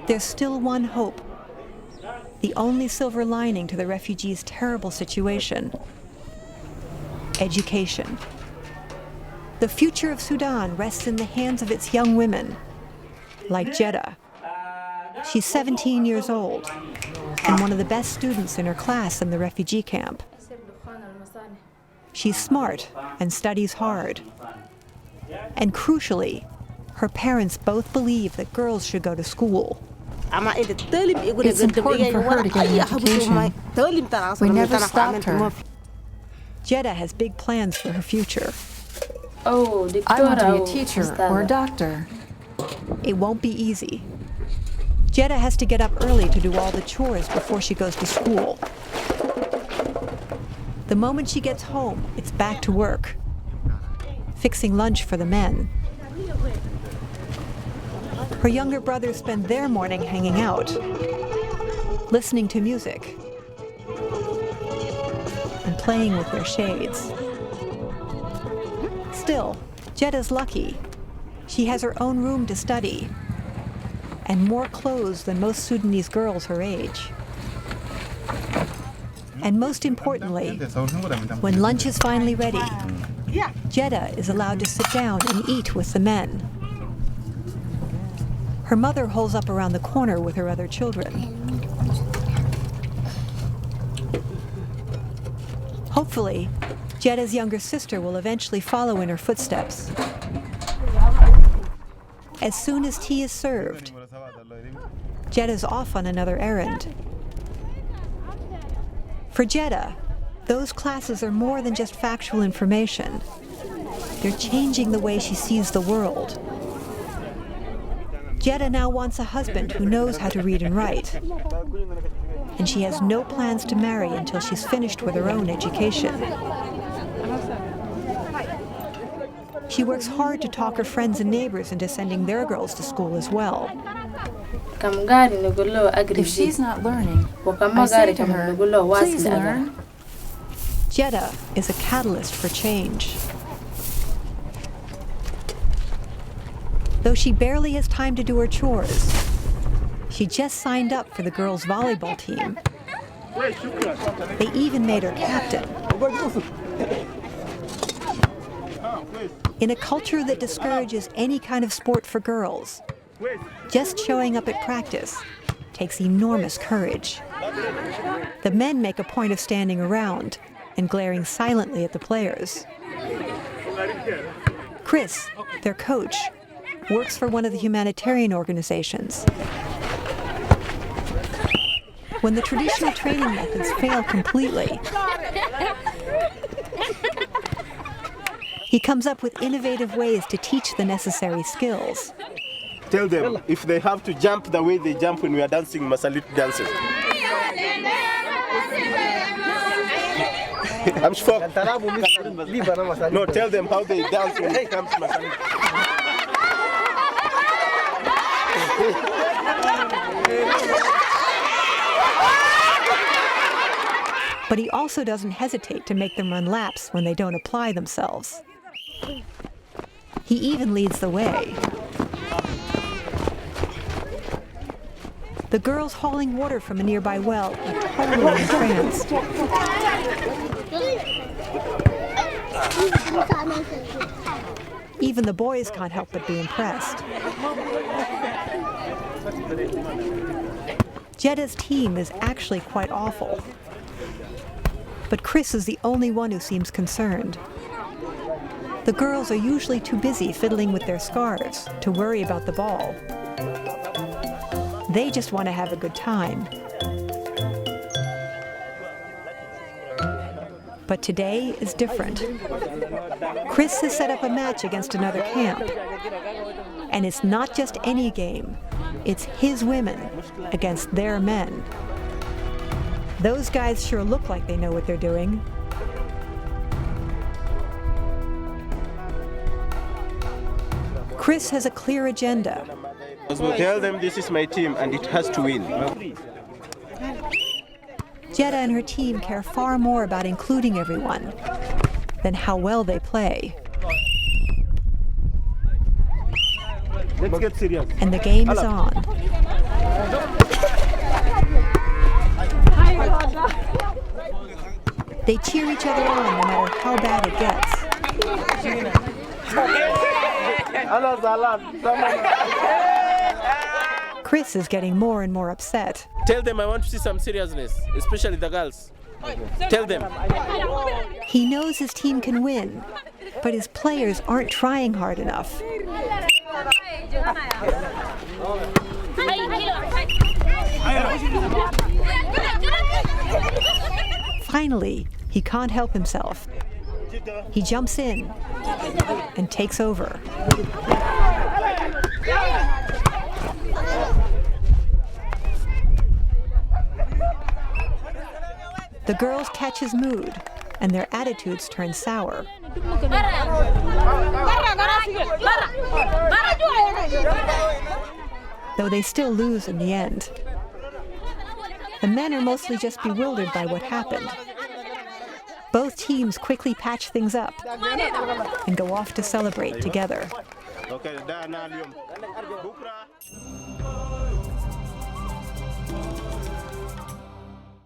There's still one hope, the only silver lining to the refugees' terrible situation: education. The future of Sudan rests in the hands of its young women, like Jeda. She's 17 years old and one of the best students in her class in the refugee camp. She's smart and studies hard. And crucially, her parents both believe that girls should go to school. It's important for her to get an education. We never stopped her. Jeda has big plans for her future. I want to be a teacher or a doctor. It won't be easy. Jeda has to get up early to do all the chores before she goes to school. The moment she gets home, it's back to work, fixing lunch for the men. Her younger brothers spend their morning hanging out, listening to music, and playing with their shades. Still, Jeda's lucky. She has her own room to study, and more clothes than most Sudanese girls her age. And most importantly, when lunch is finally ready, Jeda is allowed to sit down and eat with the men. Her mother holes up around the corner with her other children. Hopefully, Jeda's younger sister will eventually follow in her footsteps. As soon as tea is served, Jeda's off on another errand. For Jeda, those classes are more than just factual information. They're changing the way she sees the world. Jeda now wants a husband who knows how to read and write. And she has no plans to marry until she's finished with her own education. She works hard to talk her friends and neighbors into sending their girls to school as well. If she's not learning, I say to her, please learn. Jeda is a catalyst for change. Though she barely has time to do her chores, she just signed up for the girls' volleyball team. They even made her captain. In a culture that discourages any kind of sport for girls, just showing up at practice takes enormous courage. The men make a point of standing around and glaring silently at the players. Chris, their coach, works for one of the humanitarian organizations. When the traditional training methods fail completely, he comes up with innovative ways to teach the necessary skills. Tell them if they have to jump the way they jump when we are dancing Masalit dances. I'm sure. No, tell them how they dance when it comes to Masalit. But he also doesn't hesitate to make them run laps when they don't apply themselves. He even leads the way. The girls hauling water from a nearby well are totally entranced. Even the boys can't help but be impressed. Jeda's team is actually quite awful. But Chris is the only one who seems concerned. The girls are usually too busy fiddling with their scarves to worry about the ball. They just want to have a good time. But today is different. Chris has set up a match against another camp. And it's not just any game. It's his women against their men. Those guys sure look like they know what they're doing. Chris has a clear agenda. Tell them this is my team and it has to win. Jeda and her team care far more about including everyone than how well they play. Let's get serious. And the game is on. They cheer each other on no matter how bad it gets. Chris is getting more and more upset. Tell them I want to see some seriousness, especially the girls. Tell them. He knows his team can win, but his players aren't trying hard enough. Finally, he can't help himself. He jumps in and takes over. The girls catch his mood, and their attitudes turn sour. Though they still lose in the end. The men are mostly just bewildered by what happened. Both teams quickly patch things up and go off to celebrate together.